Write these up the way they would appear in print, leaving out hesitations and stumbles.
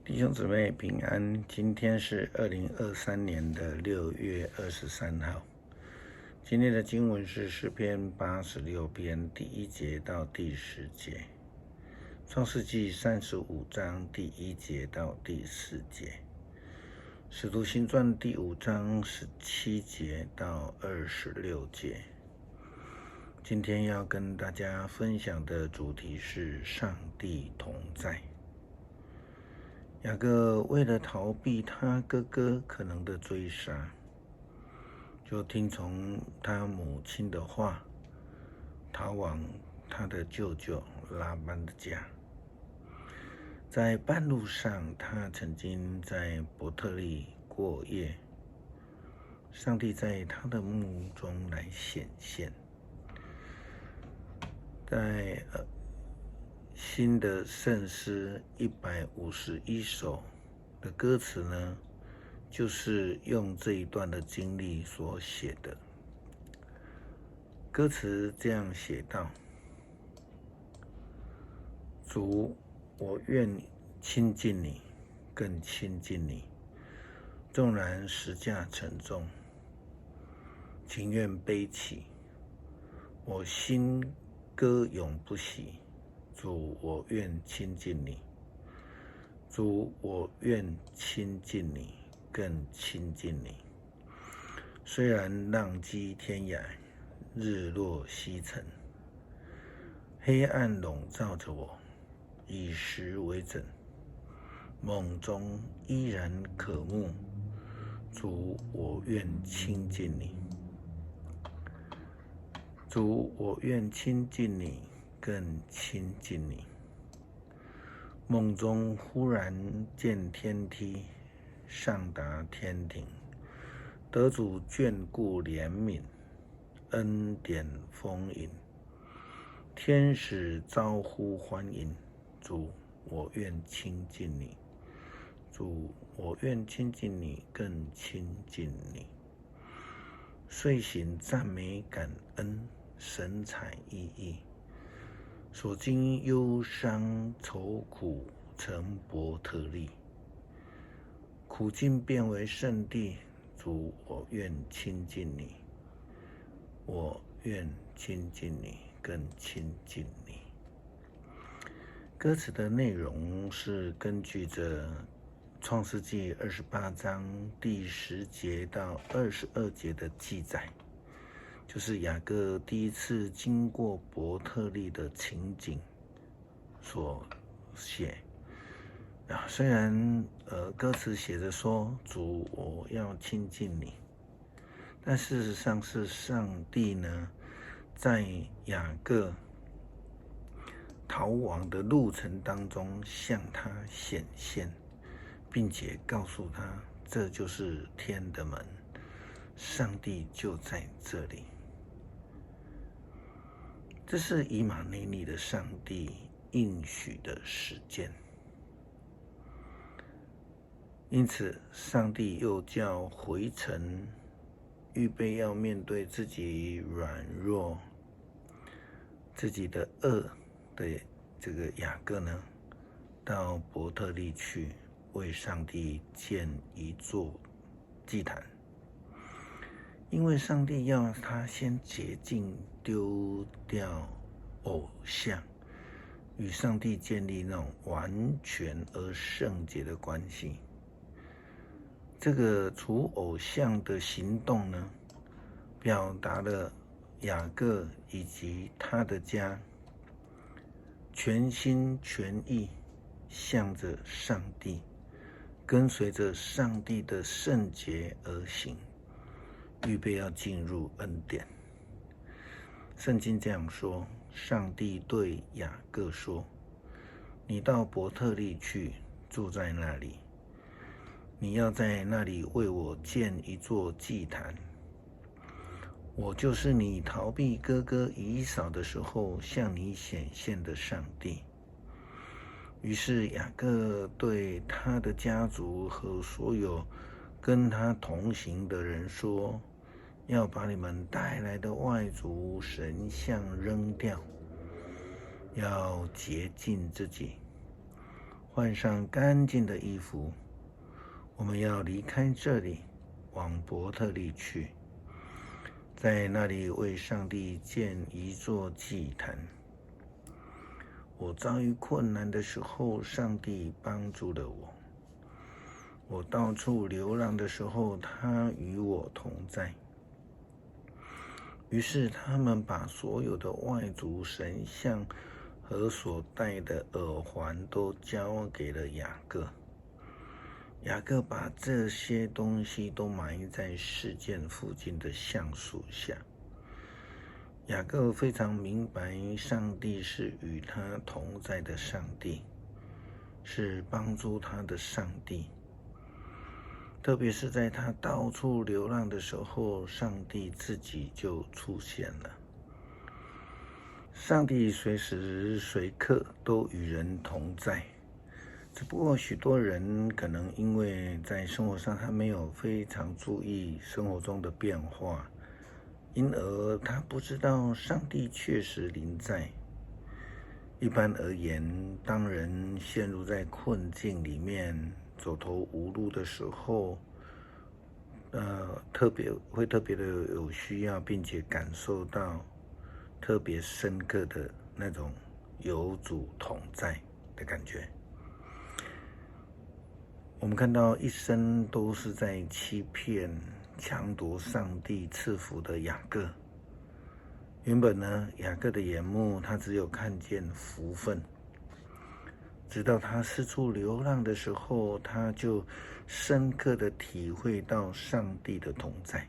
弟兄姊妹平安，今天是2023年的6月23号。今天的经文是诗篇86篇第1节到第10节，创世纪35章第1节到第4节，使徒行传第5章17节到26节。今天要跟大家分享的主题是上帝同在。雅各为了逃避他哥哥可能的追杀，就听从他母亲的话，逃往他的舅舅拉班的家。在半路上，他曾经在伯特利过夜，上帝在他的梦中来显现。在新的圣诗151首的歌词呢，就是用这一段的经历所写的。歌词这样写道：主，我愿亲近你，更亲近你。纵然十架沉重，情愿背起，我心歌永不息。主，我愿亲近你。主，我愿亲近你，更亲近你。虽然浪迹天涯，日落西沉，黑暗笼罩着我，以石为枕，梦中依然渴慕。主，我愿亲近你。主，我愿亲近你，更亲近你。梦中忽然见天梯，上达天庭，得主眷顾怜悯，恩典丰盈，天使招呼欢迎。主，我愿亲近你。主，我愿亲近你，更亲近你。睡醒赞美感恩，神采奕奕，所经忧伤愁苦成伯特利，苦境变为圣地。主，我愿亲近你。我愿亲近你，更亲近你。歌词的内容是根据着创世纪28章第10节到22节的记载，就是雅各第一次经过伯特利的情景所写。虽然歌词写着说主，我要亲近你，但事实上是上帝呢，在雅各逃亡的路程当中向他显现，并且告诉他这就是天的门，上帝就在这里。这是以马内利的上帝应许的实践。因此，上帝又叫回程，预备要面对自己软弱、自己的恶的这个雅各呢，到伯特利去为上帝建一座祭坛。因为上帝要他先洁净，丢掉偶像，与上帝建立那种完全而圣洁的关系。这个除偶像的行动呢，表达了雅各以及他的家全心全意向着上帝，跟随着上帝的圣洁而行，预备要进入恩典。圣经这样说，上帝对雅各说，你到伯特利去，住在那里，你要在那里为我建一座祭坛。我就是你逃避哥哥以扫的时候向你显现的上帝。于是雅各对他的家族和所有跟他同行的人说，要把你们带来的外族神像扔掉，要洁净自己，换上干净的衣服，我们要离开这里，往伯特利去，在那里为上帝建一座祭坛。我遭遇困难的时候，上帝帮助了我。我到处流浪的时候，他与我同在。于是他们把所有的外族神像和所戴的耳环都交给了雅各。雅各把这些东西都埋在事件附近的橡树下。雅各非常明白，上帝是与他同在的上帝，是帮助他的上帝。特别是在他到处流浪的时候，上帝自己就出现了。上帝随时随刻都与人同在，只不过许多人可能因为在生活上他没有非常注意生活中的变化，因而他不知道上帝确实临在。一般而言，当人陷入在困境里面走投无路的时候，特别的有需要，并且感受到特别深刻的那种有主同在的感觉。我们看到一生都是在欺骗、抢夺上帝赐福的雅各。原本呢，雅各的眼目他只有看见福分，直到他四处流浪的时候，他就深刻的体会到上帝的同在。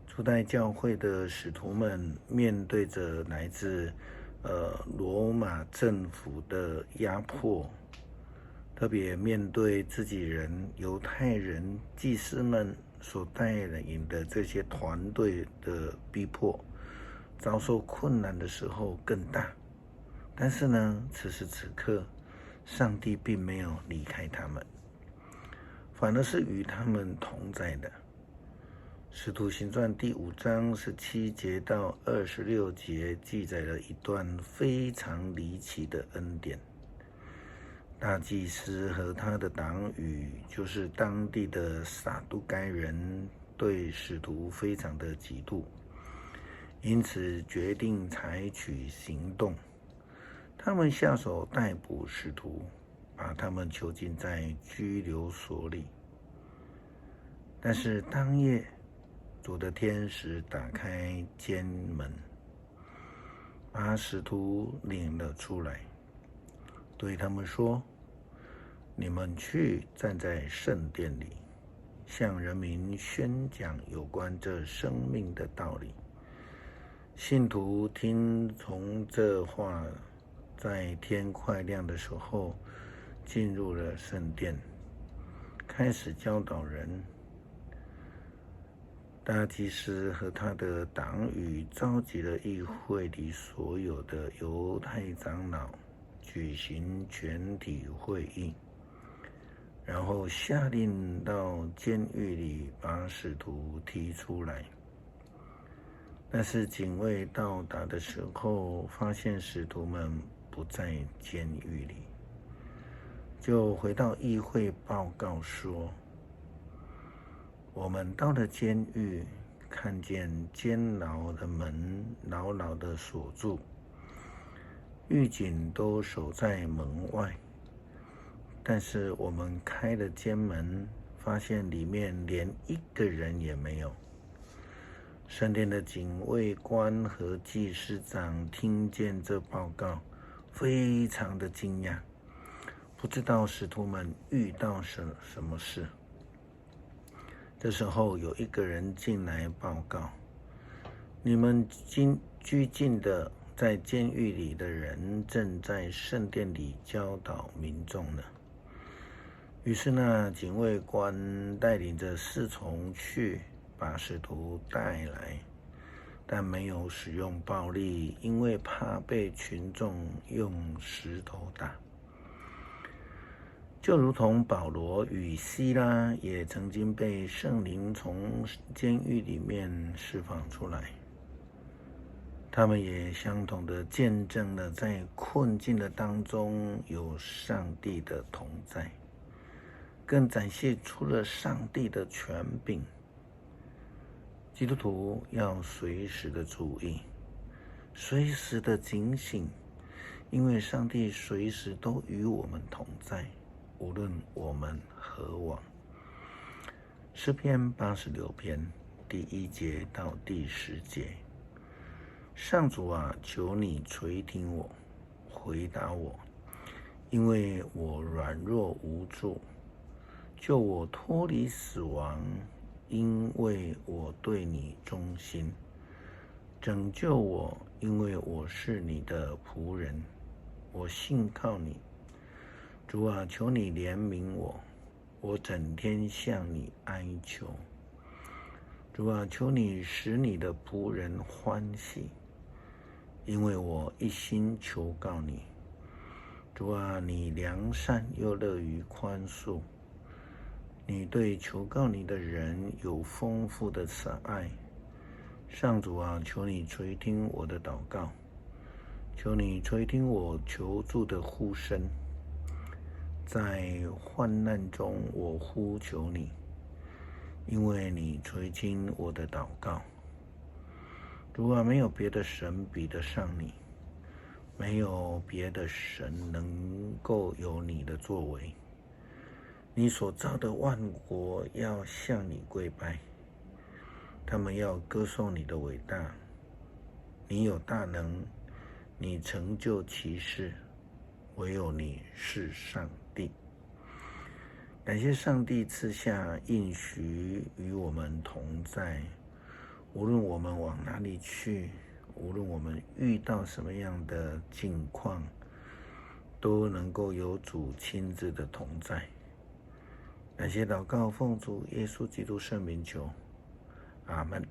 初代教会的使徒们面对着来自罗马政府的压迫，特别面对自己人犹太人祭司们所带领的这些团队的逼迫，遭受困难的时候更大。但是呢，此时此刻，上帝并没有离开他们，反而是与他们同在的。使徒行传第5章17节到26节记载了一段非常离奇的恩典。大祭司和他的党羽，就是当地的撒都该人，对使徒非常的嫉妒，因此决定采取行动。他们下手逮捕使徒，把他们囚禁在拘留所里。但是当夜，主的天使打开监门，把使徒领了出来，对他们说：你们去站在圣殿里，向人民宣讲有关这生命的道理。信徒听从这话，在天快亮的时候进入了圣殿，开始教导人。大祭司和他的党羽召集了议会里所有的犹太长老，举行全体会议，然后下令到监狱里把使徒提出来。但是警卫到达的时候，发现使徒们不在监狱里，就回到议会报告说：我们到了监狱，看见监牢的门牢牢地锁住，狱警都守在门外。但是我们开了监门，发现里面连一个人也没有。圣殿的警卫官和祭司长听见这报告，非常的惊讶，不知道使徒们遇到什么事。这时候有一个人进来报告：你们拘禁的在监狱里的人正在圣殿里教导民众呢。于是那警卫官带领着侍从去把使徒带来，但没有使用暴力，因为怕被群众用石头打。就如同保罗与西拉也曾经被圣灵从监狱里面释放出来，他们也相同的见证了在困境的当中有上帝的同在，更展现出了上帝的权柄。基督徒要随时的注意，随时的警醒，因为上帝随时都与我们同在，无论我们何往。诗篇86篇第1节到第10节，上主啊，求你垂听我，回答我，因为我软弱无助，救我脱离死亡，因为我对你忠心，拯救我，因为我是你的仆人，我信靠你。主啊，求你怜悯我，我整天向你哀求。主啊，求你使你的仆人欢喜，因为我一心求告你。主啊，你良善又乐于宽恕，你对求告你的人有丰富的慈爱。上主啊，求你垂听我的祷告，求你垂听我求助的呼声。在患难中我呼求你，因为你垂听我的祷告。主啊，没有别的神比得上你，没有别的神能够有你的作为。你所造的万国要向你跪拜，他们要歌颂你的伟大。你有大能，你成就奇事，唯有你是上帝。感谢上帝赐下应许与我们同在，无论我们往哪里去，无论我们遇到什么样的境况，都能够有主亲自的同在。感谢祷告，奉主耶稣基督圣名求，阿们。